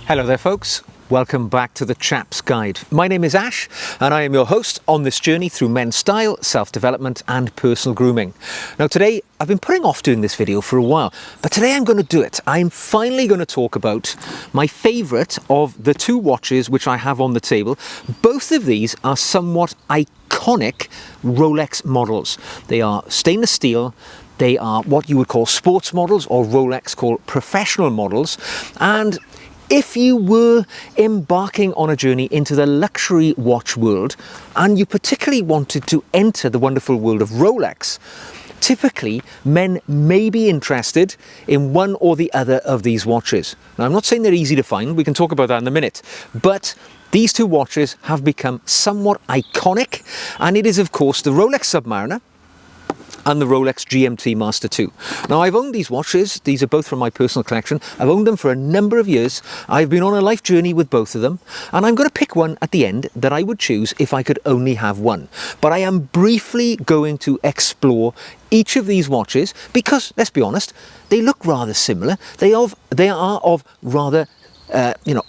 Hello there folks, welcome back to the Chap's Guide. My name is Ash and I am your host on this journey through men's style, self-development and personal grooming. Now today, I've been putting off doing this video for a while, but today I'm going to do it. I'm finally going to talk about my favourite of the two watches which I have on the table. Both of these are somewhat iconic Rolex models. They are stainless steel. They are what you would call sports models, or Rolex call professional models. And if you were embarking on a journey into the luxury watch world, and you particularly wanted to enter the wonderful world of Rolex, typically men may be interested in one or the other of these watches. Now, I'm not saying they're easy to find, we can talk about that in a minute, but these two watches have become somewhat iconic, and it is of course the Rolex Submariner and the Rolex GMT Master II. Now, I've owned these watches. These are both from my personal collection. I've owned them for a number of years. I've been on a life journey with both of them, and I'm going to pick one at the end that I would choose if I could only have one. But I am briefly going to explore each of these watches because, let's be honest, they look rather similar. They are of rather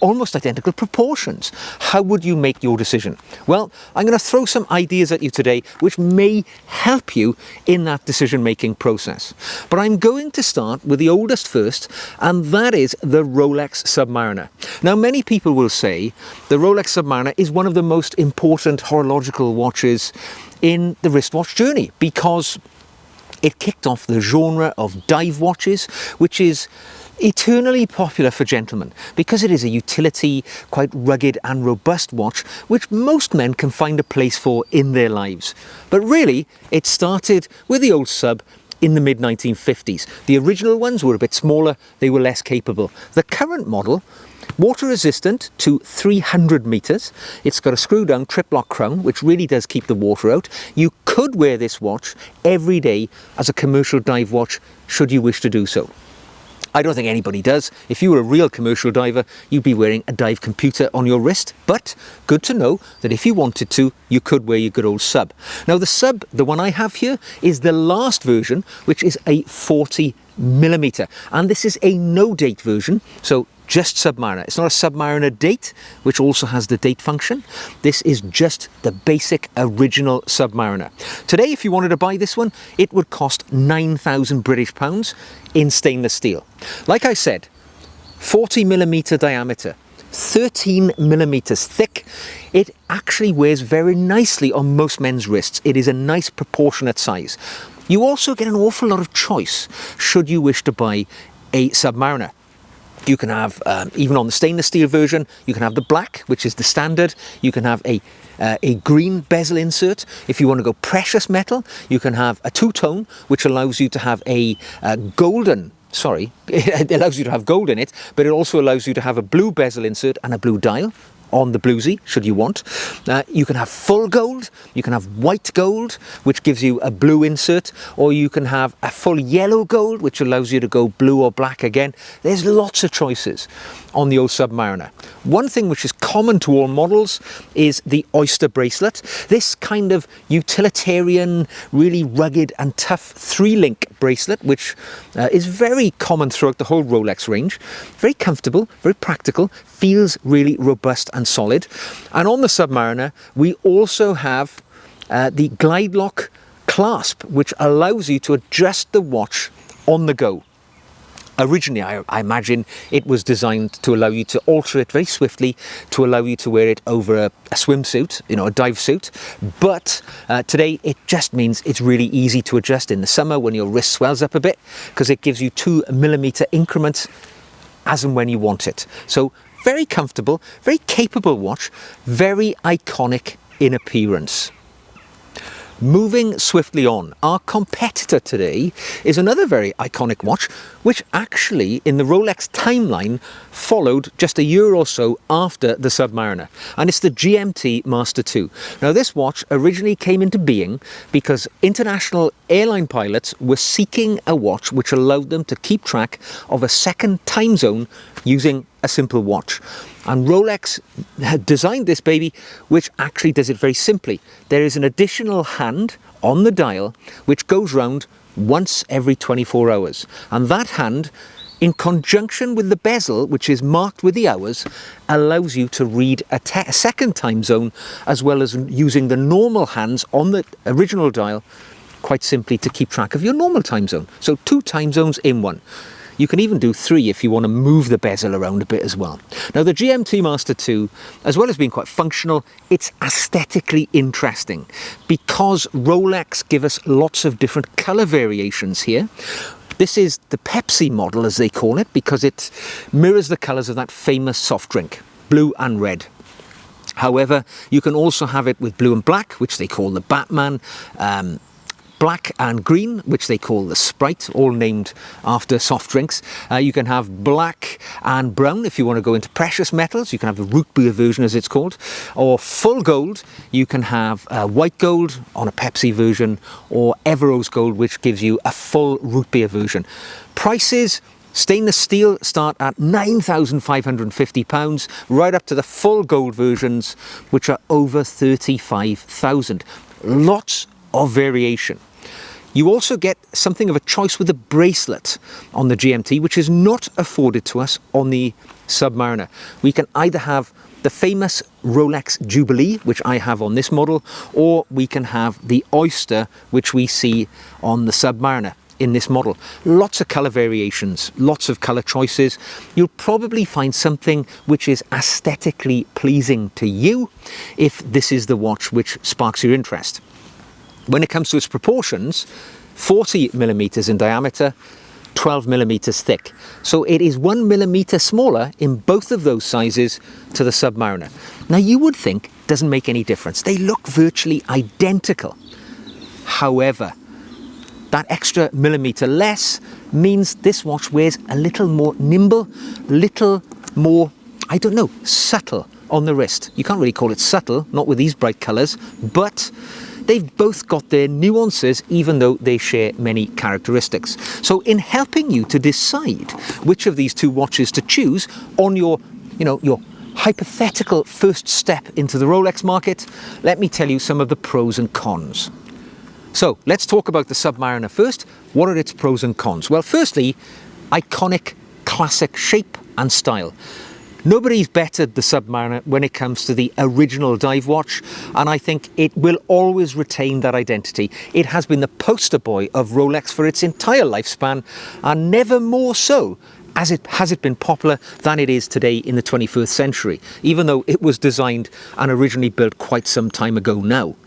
almost identical proportions. How would you make your decision? Well, I'm going to throw some ideas at you today which may help you in that decision-making process. But I'm going to start with the oldest first, and that is the Rolex Submariner. Now, many people will say the Rolex Submariner is one of the most important horological watches in the wristwatch journey because it kicked off the genre of dive watches, which is eternally popular for gentlemen because it is a utility, quite rugged and robust watch which most men can find a place for in their lives. But really, it started with the old sub in the mid-1950s. The original ones were a bit smaller, they were less capable. The current model, water resistant to 300 meters. It's got a screw down trip lock crown, which really does keep the water out. You could wear this watch every day as a commercial dive watch, should you wish to do so. I don't think anybody does. If you were a real commercial diver, you'd be wearing a dive computer on your wrist, but good to know that if you wanted to, you could wear your good old sub. Now the sub, the one I have here, is the last version, which is a 40mm, and this is a no-date version, so just Submariner. It's not a Submariner date, which also has the date function. This is just the basic original Submariner. Today, if you wanted to buy this one, it would cost 9,000 British pounds in stainless steel. Like I said, 40mm diameter, 13mm thick. It actually wears very nicely on most men's wrists. It is a nice proportionate size. You also get an awful lot of choice should you wish to buy a Submariner. You can have, even on the stainless steel version, you can have the black, which is the standard. You can have a green bezel insert. If you want to go precious metal, you can have a two-tone, which allows you to have a golden, it allows you to have gold in it, but it also allows you to have a blue bezel insert and a blue dial on the bluesy, should you want. You can have full gold, you can have white gold, which gives you a blue insert, or you can have a full yellow gold, which allows you to go blue or black again. There's lots of choices on the old Submariner. One thing which is common to all models is the oyster bracelet. This kind of utilitarian, really rugged and tough 3-link bracelet, which is very common throughout the whole Rolex range. Very comfortable, very practical, feels really robust and solid. And on the Submariner, we also have the glide lock clasp, which allows you to adjust the watch on the go. Originally, I imagine it was designed to allow you to alter it very swiftly, to allow you to wear it over a swimsuit, a dive suit. But today, it just means it's really easy to adjust in the summer when your wrist swells up a bit, because it gives you 2mm increments as and when you want it. So very comfortable, very capable watch, very iconic in appearance. Moving swiftly on, our competitor today is another very iconic watch, which actually in the Rolex timeline followed just a year or so after the Submariner, and it's the GMT Master II. Now this watch originally came into being because international airline pilots were seeking a watch which allowed them to keep track of a second time zone using a simple watch. And Rolex had designed this baby, which actually does it very simply. There is an additional hand on the dial which goes round once every 24 hours. And that hand in conjunction with the bezel, which is marked with the hours, allows you to read a second time zone, as well as using the normal hands on the original dial, quite simply to keep track of your normal time zone. So 2 time zones in one. You can even do 3 if you want to move the bezel around a bit as well. Now the GMT Master II, as well as being quite functional, it's aesthetically interesting because Rolex give us lots of different colour variations here. This is the Pepsi model, as they call it, because it mirrors the colours of that famous soft drink, blue and red. However, you can also have it with blue and black, which they call the Batman, black and green, which they call the Sprite, all named after soft drinks. You can have black and brown if you want to go into precious metals. You can have the root beer version, as it's called, or full gold. You can have white gold on a Pepsi version, or Everose gold, which gives you a full root beer version. Prices: stainless steel start at £9,550, right up to the full gold versions, which are over £35,000. Lots of variation. You also get something of a choice with the bracelet on the GMT, which is not afforded to us on the Submariner. We can either have the famous Rolex Jubilee, which I have on this model, or we can have the Oyster, which we see on the Submariner in this model. Lots of colour variations, lots of colour choices. You'll probably find something which is aesthetically pleasing to you if this is the watch which sparks your interest. When it comes to its proportions, 40mm in diameter, 12mm thick. So it is 1mm smaller in both of those sizes to the Submariner. Now you would think it doesn't make any difference. They look virtually identical. However, that extra millimetre less means this watch wears a little more nimble, little more, I don't know, subtle on the wrist. You can't really call it subtle, not with these bright colours, but they've both got their nuances, even though they share many characteristics. So in helping you to decide which of these 2 watches to choose on your hypothetical first step into the Rolex market, let me tell you some of the pros and cons. So let's talk about the Submariner first. What are its pros and cons? Well, firstly, iconic classic shape and style. Nobody's bettered the Submariner when it comes to the original dive watch, and I think it will always retain that identity. It has been the poster boy of Rolex for its entire lifespan, and never more so has it been popular than it is today in the 21st century, even though it was designed and originally built quite some time ago now.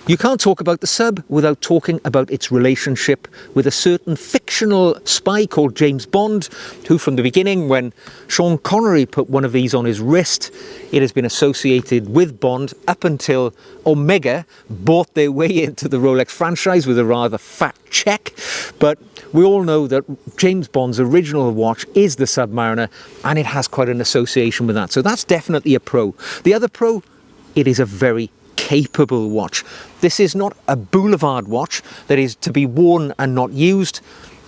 You can't talk about the Sub without talking about its relationship with a certain fictional spy called James Bond, who from the beginning, when Sean Connery put one of these on his wrist, it has been associated with Bond up until Omega bought their way into the Rolex franchise with a rather fat check. But we all know that James Bond's original watch is the Submariner, and it has quite an association with that. So that's definitely a pro. The other pro, it is a very capable watch. This is not a boulevard watch that is to be worn and not used.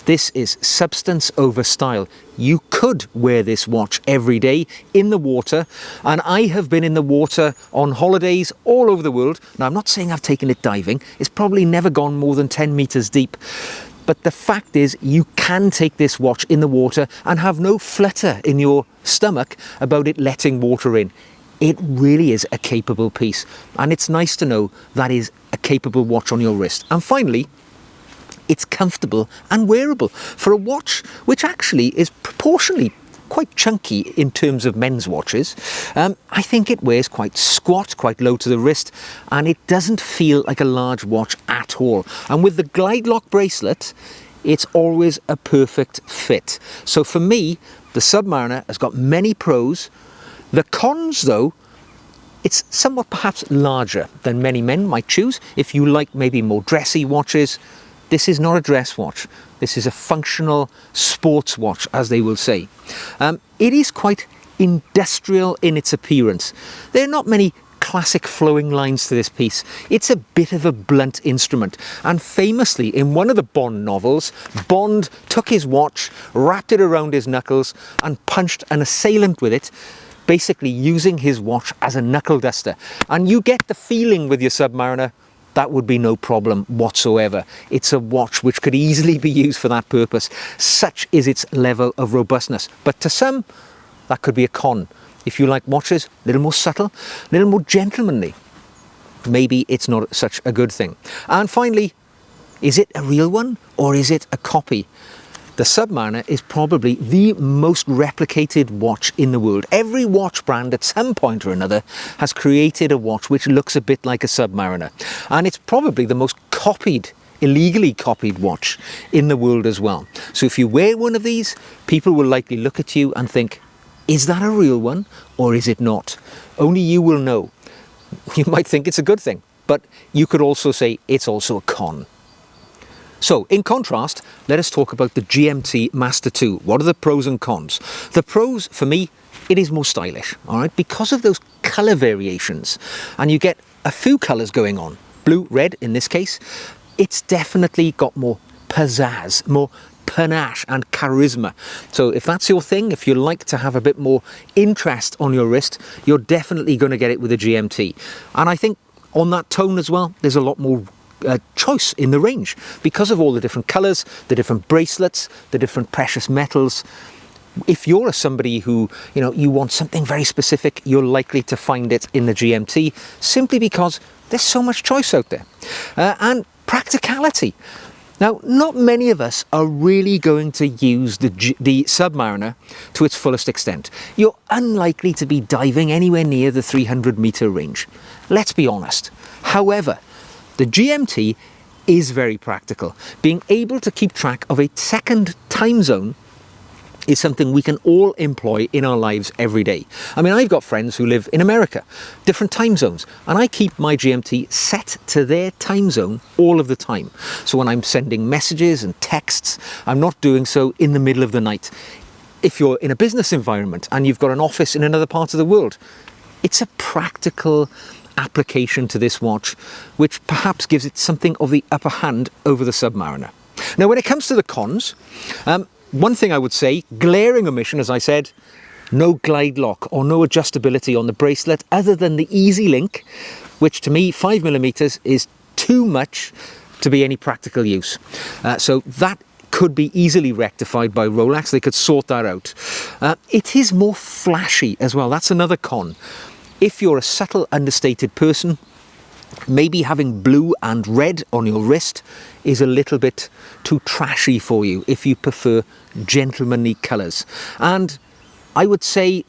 This is substance over style. You could wear this watch every day in the water, and I have been in the water on holidays all over the world. Now, I'm not saying I've taken it diving. It's probably never gone more than 10 meters deep. But the fact is, you can take this watch in the water and have no flutter in your stomach about it letting water in. It really is a capable piece, and it's nice to know that is a capable watch on your wrist. And finally, it's comfortable and wearable for a watch which actually is proportionally quite chunky in terms of men's watches. I think it wears quite squat, quite low to the wrist, and it doesn't feel like a large watch at all. And with the glide lock bracelet, it's always a perfect fit. So for me, the Submariner has got many pros. The cons, though, it's somewhat perhaps larger than many men might choose. If you like maybe more dressy watches, this is not a dress watch. This is a functional sports watch, as they will say. It is quite industrial in its appearance. There are not many classic flowing lines to this piece. It's a bit of a blunt instrument, and famously in one of the Bond novels, Bond took his watch, wrapped it around his knuckles and punched an assailant with it, basically using his watch as a knuckle duster. And you get the feeling with your Submariner that would be no problem whatsoever. It's a watch which could easily be used for that purpose. Such is its level of robustness. But to some, that could be a con. If you like watches a little more subtle, a little more gentlemanly, maybe it's not such a good thing. And finally, is it a real one or is it a copy? The Submariner is probably the most replicated watch in the world. Every watch brand at some point or another has created a watch which looks a bit like a Submariner. And it's probably the most copied, illegally copied watch in the world as well. So if you wear one of these, people will likely look at you and think, is that a real one or is it not? Only you will know. You might think it's a good thing, but you could also say it's also a con. So, in contrast, let us talk about the GMT Master II. What are the pros and cons? The pros, for me, it is more stylish, all right? Because of those colour variations, and you get a few colours going on, blue, red in this case, it's definitely got more pizzazz, more panache and charisma. So if that's your thing, if you like to have a bit more interest on your wrist, you're definitely going to get it with a GMT. And I think on that tone as well, there's a lot more choice in the range because of all the different colours, the different bracelets, the different precious metals. If you're somebody who, you want something very specific, you're likely to find it in the GMT simply because there's so much choice out there. And practicality. Now, not many of us are really going to use the Submariner to its fullest extent. You're unlikely to be diving anywhere near the 300-metre range. Let's be honest. However, the GMT is very practical. Being able to keep track of a second time zone is something we can all employ in our lives every day. I mean, I've got friends who live in America, different time zones, and I keep my GMT set to their time zone all of the time. So when I'm sending messages and texts, I'm not doing so in the middle of the night. If you're in a business environment and you've got an office in another part of the world, it's a practical application to this watch, which perhaps gives it something of the upper hand over the Submariner. Now, when it comes to the cons, one thing I would say, glaring omission, as I said, no glide lock or no adjustability on the bracelet other than the easy link, which to me 5mm is too much to be any practical use. So that could be easily rectified by Rolex. They could sort that out. It is more flashy as well. That's another con. If you're a subtle, understated person, maybe having blue and red on your wrist is a little bit too trashy for you if you prefer gentlemanly colours. And I would say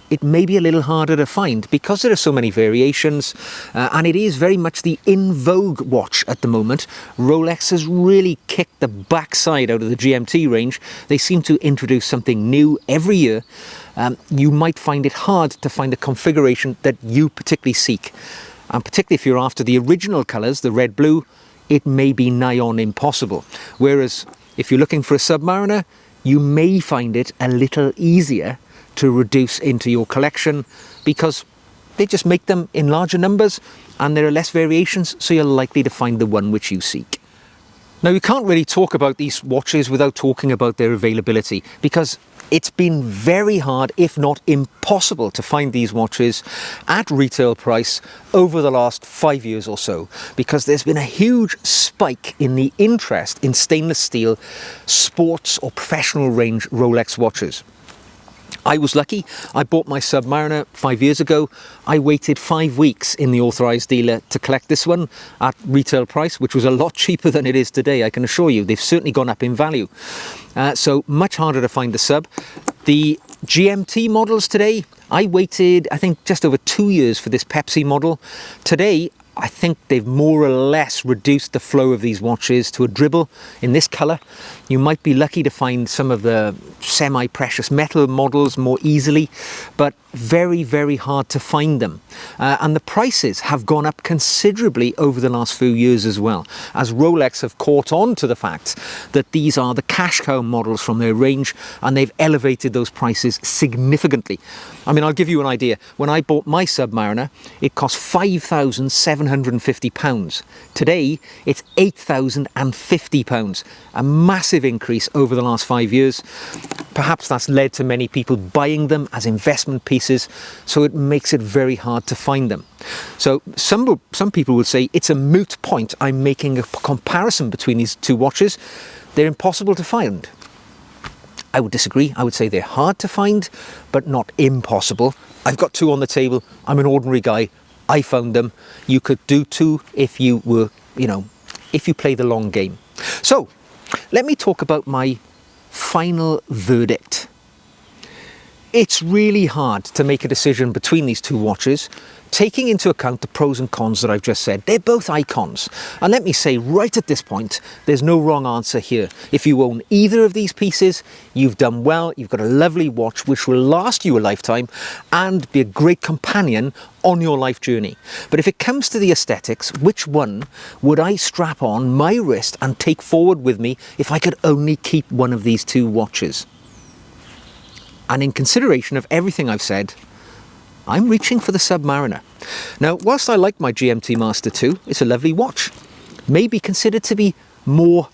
it may be a little harder to find because there are so many variations, and it is very much the in vogue watch at the moment. Rolex has really kicked the backside out of the GMT range. They seem to introduce something new every year. You might find it hard to find a configuration that you particularly seek. And particularly if you're after the original colours, the red-blue, it may be nigh on impossible. Whereas if you're looking for a Submariner, you may find it a little easier to reduce into your collection because they just make them in larger numbers and there are less variations, so you're likely to find the one which you seek. Now, you can't really talk about these watches without talking about their availability because it's been very hard, if not impossible, to find these watches at retail price over the last 5 years or so because there's been a huge spike in the interest in stainless steel sports or professional range Rolex watches. I was lucky. I bought my Submariner 5 years ago. I waited 5 weeks in the authorised dealer to collect this one at retail price, which was a lot cheaper than it is today, I can assure you. They've certainly gone up in value. So much harder to find the Sub. The GMT models today, I waited, I think, just over 2 years for this Pepsi model. Today, I think they've more or less reduced the flow of these watches to a dribble in this colour. You might be lucky to find some of the semi-precious metal models more easily, but very, very hard to find them. And the prices have gone up considerably over the last few years as well, as Rolex have caught on to the fact that these are the cash cow models from their range, and they've elevated those prices significantly. I mean, I'll give you an idea. When I bought my Submariner, it cost $5,700 £750. Today, it's £8,050, a massive increase over the last 5 years. Perhaps that's led to many people buying them as investment pieces, so it makes it very hard to find them. So some people would say it's a moot point. I'm making a comparison between these two watches. They're impossible to find. I would disagree. I would say they're hard to find, but not impossible. I've got two on the table. I'm an ordinary guy. I found them. You could do too if you were, if you play the long game. So let me talk about my final verdict. It's really hard to make a decision between these two watches, taking into account the pros and cons that I've just said. They're both icons. And let me say right at this point, there's no wrong answer here. If you own either of these pieces, you've done well. You've got a lovely watch which will last you a lifetime and be a great companion on your life journey. But if it comes to the aesthetics, which one would I strap on my wrist and take forward with me if I could only keep one of these two watches? And in consideration of everything I've said, I'm reaching for the Submariner. Now, whilst I like my GMT Master II, it's a lovely watch. Maybe considered to be more,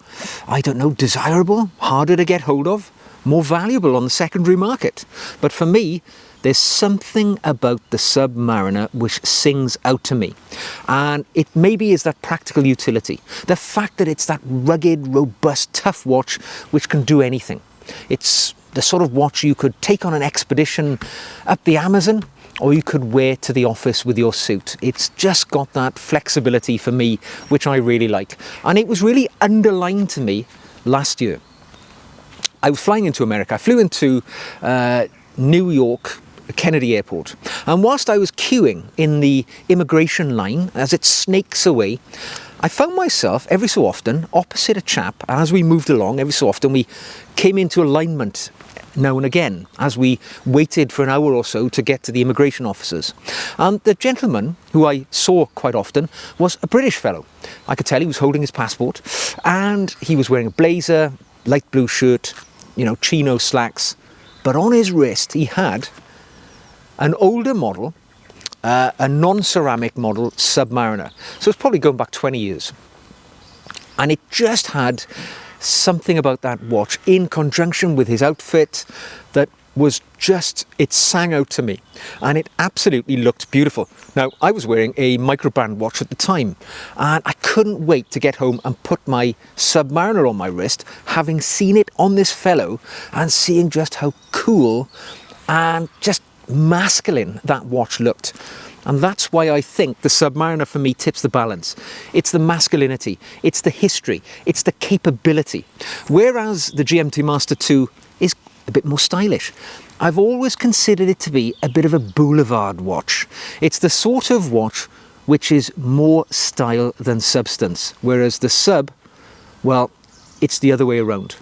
desirable, harder to get hold of, more valuable on the secondary market. But for me, there's something about the Submariner which sings out to me. And it maybe is that practical utility. The fact that it's that rugged, robust, tough watch which can do anything. It's the sort of watch you could take on an expedition up the Amazon, or you could wear to the office with your suit. It's just got that flexibility for me, which I really like. And it was really underlined to me last year. I was flying into America. I flew into New York Kennedy Airport. And whilst I was queuing in the immigration line, as it snakes away, I found myself every so often opposite a chap. As we moved along, every so often we came into alignment now and again as we waited for an hour or so to get to the immigration officers. And the gentleman who I saw quite often was a British fellow. I could tell he was holding his passport, and he was wearing a blazer, light blue shirt, chino slacks, but on his wrist he had an older model, a non-ceramic model Submariner. So it's probably going back 20 years. And it just had something about that watch in conjunction with his outfit that was just, it sang out to me, and it absolutely looked beautiful. Now, I was wearing a microband watch at the time, and I couldn't wait to get home and put my Submariner on my wrist, having seen it on this fellow and seeing just how cool and just masculine that watch looked. And that's why I think the Submariner for me tips the balance. It's the masculinity, it's the history, it's the capability. Whereas the GMT Master II is a bit more stylish. I've always considered it to be a bit of a boulevard watch. It's the sort of watch which is more style than substance. Whereas the Sub, well, it's the other way around.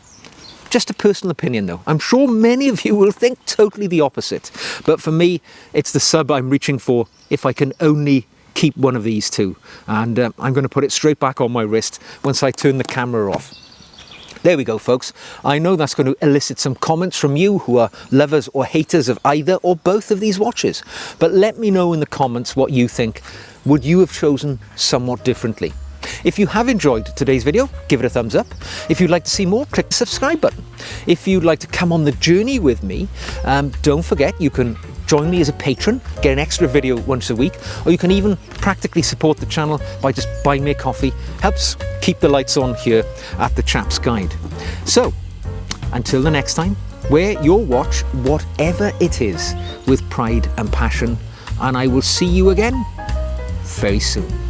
Just a personal opinion though. I'm sure many of you will think totally the opposite. But for me, it's the Sub I'm reaching for if I can only keep one of these two. And I'm going to put it straight back on my wrist once I turn the camera off. There we go, folks. I know that's going to elicit some comments from you who are lovers or haters of either or both of these watches. But let me know in the comments what you think. Would you have chosen somewhat differently? If you have enjoyed today's video, give it a thumbs up. If you'd like to see more, click the subscribe button. If you'd like to come on the journey with me, don't forget you can join me as a patron, get an extra video once a week, or you can even practically support the channel by just buying me a coffee. Helps keep the lights on here at the Chap's Guide. So, until the next time, wear your watch, whatever it is, with pride and passion, and I will see you again very soon.